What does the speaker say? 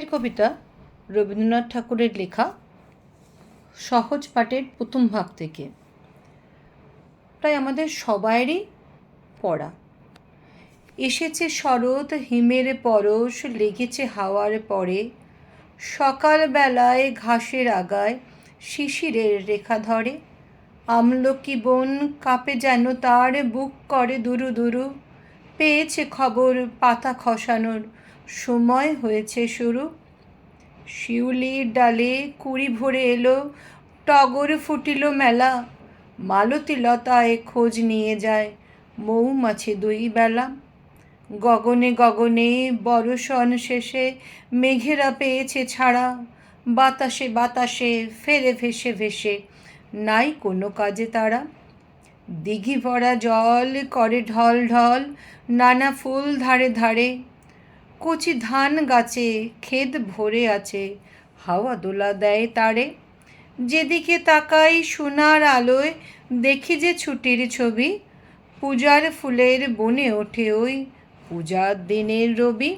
আজকের কবিতা রবীন্দ্রনাথ ঠাকুরের লেখা সহজ পাঠের প্রথম ভাগ থেকে। প্রায় আমাদের সবাইয়েরই পড়া। এসেছে শরৎ, হিমের পরশ লেগেছে হাওয়ার পরে, সকালবেলায় ঘাসের আগায় শিশিরের রেখা ধরে, আমলকি বন কাঁপে যেন তার, বুক করে দুরু দুরু, পেয়েছে খবর পাতা খসানোর সময় হয়েছে শুরু। শিউলির ডালে কুড়ি ভরে এলো, টগর ফুটিল মেলা, মালতী লতায় খোঁজ নিয়ে যায় মৌমাছি দুই বেলা। গগনে গগনে বর্ষণ শেষে মেঘেরা পেয়েছে ছাড়া, বাতাসে বাতাসে ফেরে ভেসে ভেসে নাই কোনো কাজে তারা। দিঘি ভরা জল করে ঢল ঢল নানা ফুল ধারে ধারে, কচি ধান গাছে ক্ষেত ভরে আছে হাওয়া দোলা দেয় তারে। যেদিকে তাকাই সোনার আলোয় দেখি যে ছুটির ছবি, পূজার ফুলের বনে ওঠে ওই পূজার দিনের রবি।